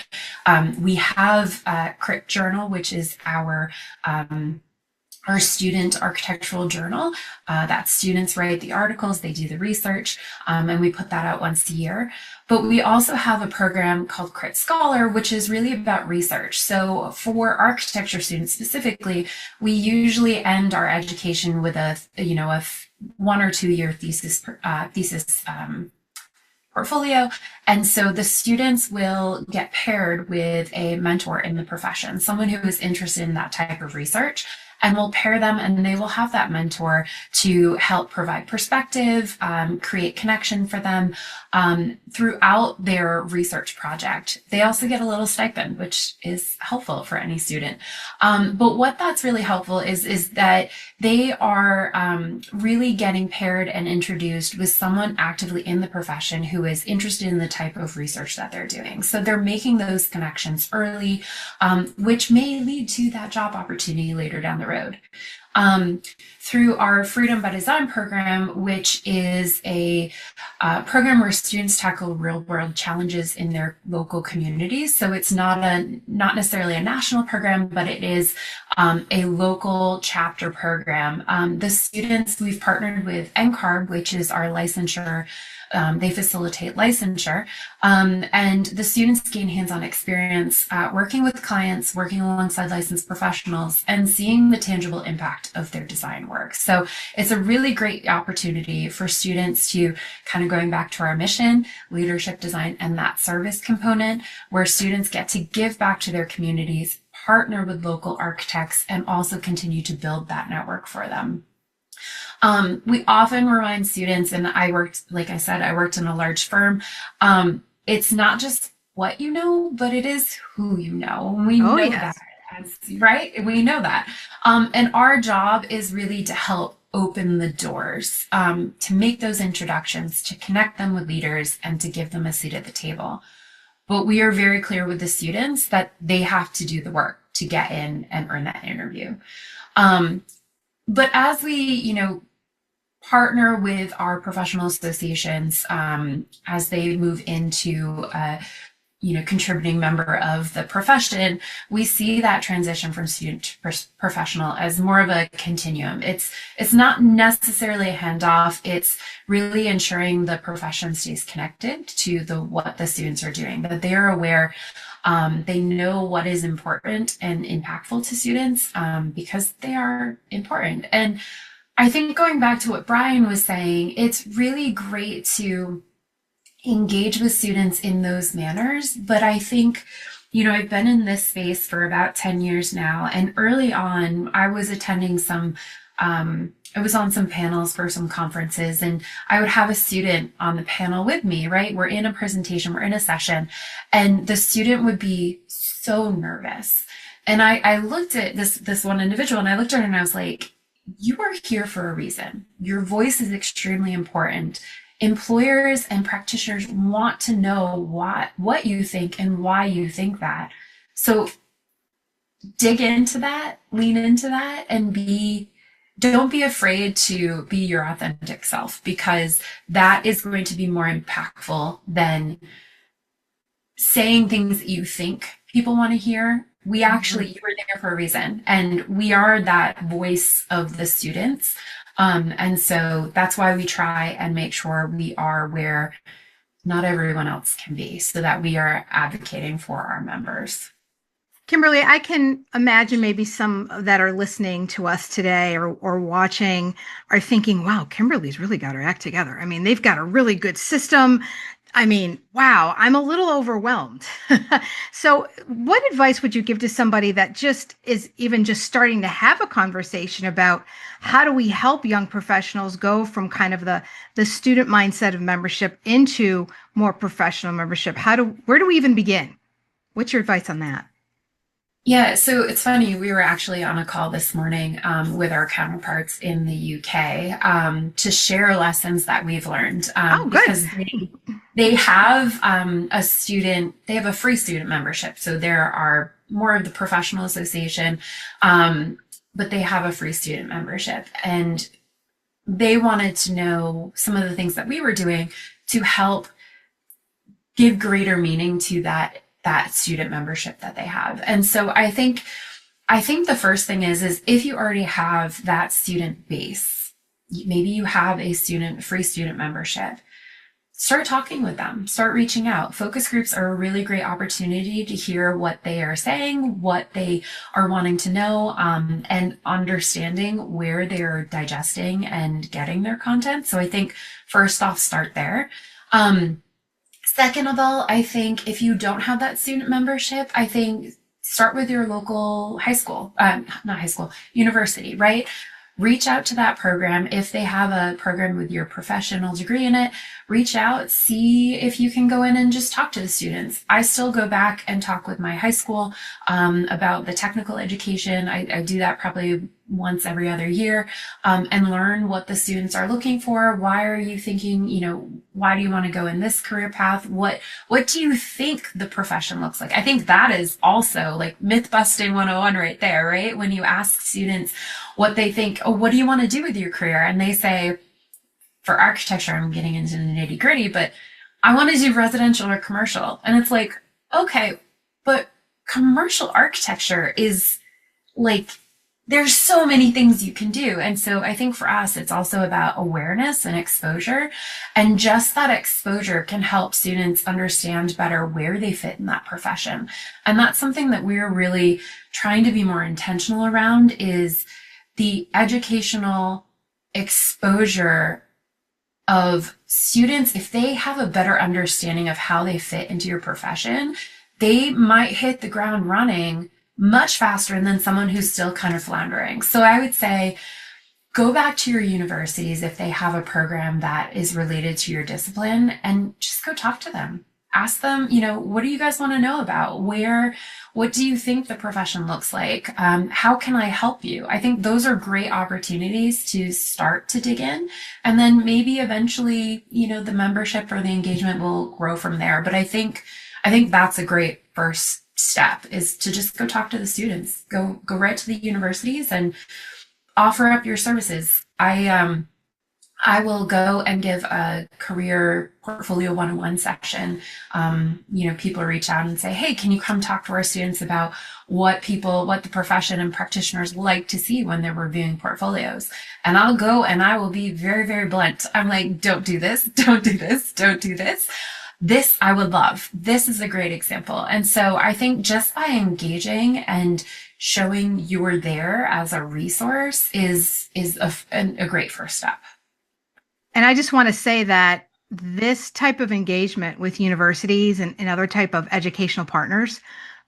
We have Crit Journal, which is our student architectural journal that students write the articles, they do the research, and we put that out once a year. But we also have a program called Crit Scholar, which is really about research. So for architecture students specifically, we usually end our education with a 1 or 2 year thesis portfolio. And so the students will get paired with a mentor in the profession, someone who is interested in that type of research. And we'll pair them, and they will have that mentor to help provide perspective, create connection for them throughout their research project. They also get a little stipend, which is helpful for any student. But what that's really helpful is that they are really getting paired and introduced with someone actively in the profession who is interested in the type of research that they're doing. So they're making those connections early, which may lead to that job opportunity later down the road. Through our Freedom by Design program, which is a program where students tackle real world challenges in their local communities. So it's not necessarily a national program, but it is a local chapter program. The students, we've partnered with NCARB, which is our licensure. They facilitate licensure, and the students gain hands-on experience working with clients, working alongside licensed professionals, and seeing the tangible impact of their design work. So it's a really great opportunity for students to kind of going back to our mission, leadership design, and that service component, where students get to give back to their communities, partner with local architects, and also continue to build that network for them. We often remind students, and I worked in a large firm. It's not just what you know, but it is who you know. And we know that, right? We know that. And our job is really to help open the doors, to make those introductions, to connect them with leaders, and to give them a seat at the table. But we are very clear with the students that they have to do the work to get in and earn that interview. But as we, partner with our professional associations as they move into contributing member of the profession. We see that transition from student to professional as more of a continuum. It's not necessarily a handoff. It's really ensuring the profession stays connected to what the students are doing, that they are aware. They know what is important and impactful to students because they are important. And I think going back to what Brian was saying, it's really great to engage with students in those manners. But I think, I've been in this space for about 10 years now. And early on, I was attending I was on some panels for some conferences, and I would have a student on the panel with me, right? We're in a presentation, we're in a session, and the student would be so nervous. And I looked at this one individual, and I looked at her and I was like, you are here for a reason. Your voice is extremely important. Employers and practitioners want to know what you think and why you think that. So dig into that, lean into that, and don't be afraid to be your authentic self, because that is going to be more impactful than saying things that you think people want to hear. You were there for a reason, and we are that voice of the students. And so that's why we try and make sure we are where not everyone else can be, so that we are advocating for our members. Kimberly, I can imagine maybe some that are listening to us today or watching are thinking, wow, Kimberly's really got her act together. I mean, they've got a really good system. I mean, wow, I'm a little overwhelmed. So what advice would you give to somebody that just is even just starting to have a conversation about how do we help young professionals go from kind of the student mindset of membership into more professional membership? Where do we even begin? What's your advice on that? Yeah, so it's funny. We were actually on a call this morning with our counterparts in the UK to share lessons that we've learned. Because they have they have a free student membership. So there are more of the professional association, but they have a free student membership. And they wanted to know some of the things that we were doing to help give greater meaning to that student membership that they have. And so I think the first thing is if you already have that student base, maybe you have a free student membership, start talking with them, start reaching out. Focus groups are a really great opportunity to hear what they are saying, what they are wanting to know, and understanding where they're digesting and getting their content. So I think first off, start there. Second of all, I think if you don't have that student membership, I think start with your local university, right? Reach out to that program. If they have a program with your professional degree in it, reach out, see if you can go in and just talk to the students. I still go back and talk with my high school about the technical education. I do that probably once every other year and learn what the students are looking for. Why are you thinking, why do you want to go in this career path? What do you think the profession looks like? I think that is also like myth busting 101 right there, right? When you ask students what they think, oh, what do you want to do with your career? And they say, for architecture, I'm getting into the nitty gritty, but I want to do residential or commercial. And it's like, okay, but commercial architecture is like, there's so many things you can do. And so I think for us, it's also about awareness and exposure. And just that exposure can help students understand better where they fit in that profession. And that's something that we're really trying to be more intentional around, is the educational exposure of students. If they have a better understanding of how they fit into your profession, they might hit the ground running much faster than someone who's still kind of floundering. So I would say go back to your universities if they have a program that is related to your discipline, and just go talk to them. Ask them, what do you guys want to know about? What do you think the profession looks like? How can I help you? I think those are great opportunities to start to dig in. And then maybe eventually, the membership or the engagement will grow from there. But I think that's a great first step, is to just go talk to the students, go right to the universities and offer up your services. I I will go and give a career portfolio 101 session. People reach out and say, hey, can you come talk to our students about what the profession and practitioners like to see when they're reviewing portfolios? And I'll go and I will be very, very blunt. I'm like, don't do this, don't do this, don't do this. This I would love. This is a great example. And so I think just by engaging and showing you were there as a resource is a great first step. And I just want to say that this type of engagement with universities and other type of educational partners,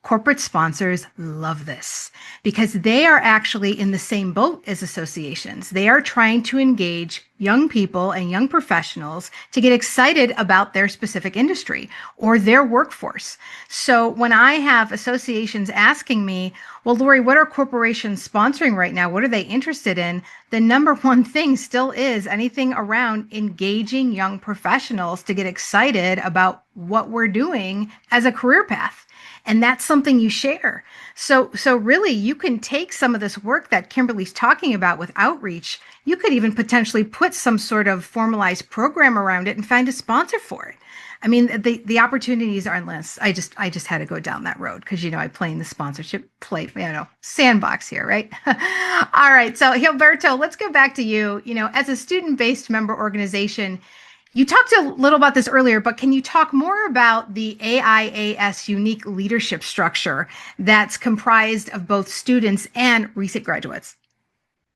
corporate sponsors love this because they are actually in the same boat as associations. They are trying to engage young people and young professionals to get excited about their specific industry or their workforce. So when I have associations asking me, well, Lori, what are corporations sponsoring right now? What are they interested in? The number one thing still is anything around engaging young professionals to get excited about what we're doing as a career path. And that's something you share. So really, you can take some of this work that Kimberly's talking about with outreach. You could even potentially put some sort of formalized program around it and find a sponsor for it. I mean, the opportunities are endless. I just had to go down that road because I play in the sponsorship sandbox here, right? All right. So Gilberto, let's go back to you. As a student-based member organization, you talked a little about this earlier, but can you talk more about the AIAS unique leadership structure that's comprised of both students and recent graduates?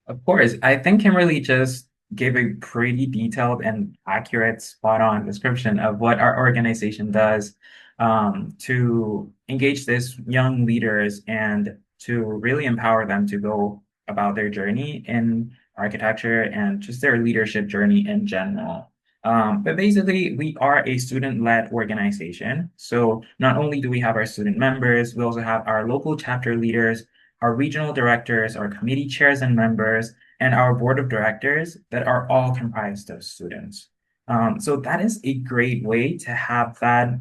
Of course, I think Kimberly just gave a pretty detailed and accurate, spot-on description of what our organization does to engage these young leaders and to really empower them to go about their journey in architecture and just their leadership journey in general. But basically, we are a student-led organization. So not only do we have our student members, we also have our local chapter leaders, our regional directors, our committee chairs and members, and our board of directors that are all comprised of students. So that is a great way to have that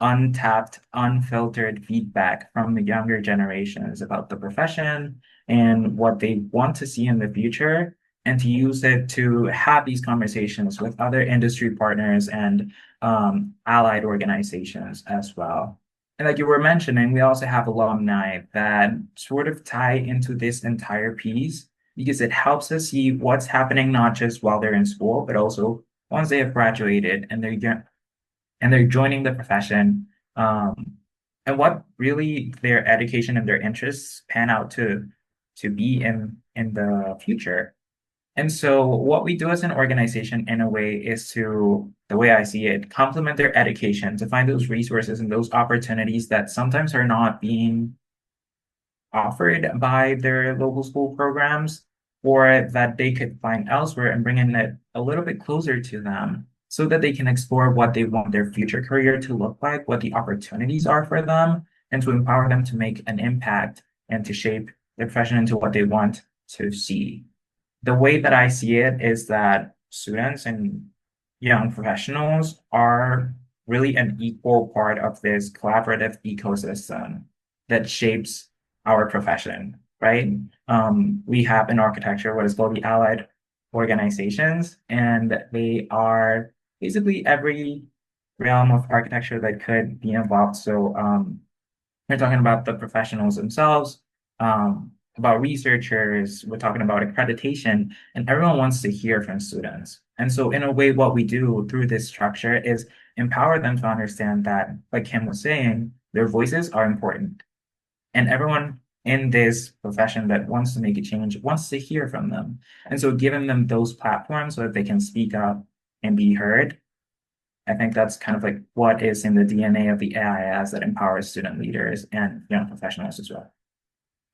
untapped, unfiltered feedback from the younger generations about the profession and what they want to see in the future, and to use it to have these conversations with other industry partners and allied organizations as well. And like you were mentioning, we also have alumni that sort of tie into this entire piece because it helps us see what's happening not just while they're in school, but also once they have graduated and they're joining the profession, and what really their education and their interests pan out to be in the future. And so what we do as an organization in a way is to, the way I see it, complement their education to find those resources and those opportunities that sometimes are not being offered by their local school programs, or that they could find elsewhere, and bringing it a little bit closer to them so that they can explore what they want their future career to look like, what the opportunities are for them, and to empower them to make an impact and to shape their profession into what they want to see. The way that I see it is that students and young professionals are really an equal part of this collaborative ecosystem that shapes our profession, right? We have in architecture what is called the allied organizations, and they are basically every realm of architecture that could be involved. So we're talking about the professionals themselves, about researchers, we're talking about accreditation, and everyone wants to hear from students. And so in a way, what we do through this structure is empower them to understand that, like Kim was saying, their voices are important. And everyone in this profession that wants to make a change wants to hear from them. And so giving them those platforms so that they can speak up and be heard, I think that's kind of like what is in the DNA of the AIAS that empowers student leaders and young professionals as well.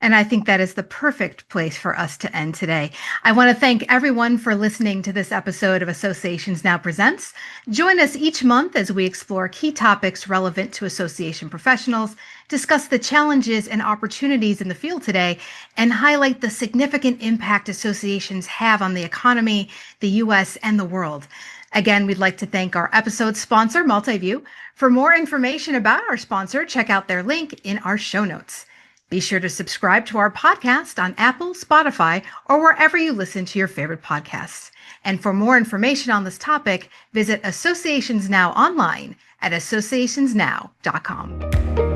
And I think that is the perfect place for us to end today. I want to thank everyone for listening to this episode of Associations Now Presents. Join us each month as we explore key topics relevant to association professionals, discuss the challenges and opportunities in the field today, and highlight the significant impact associations have on the economy, the U.S., and the world. Again, we'd like to thank our episode sponsor, Multiview. For more information about our sponsor, check out their link in our show notes. Be sure to subscribe to our podcast on Apple, Spotify, or wherever you listen to your favorite podcasts. And for more information on this topic, visit Associations Now online at associationsnow.com.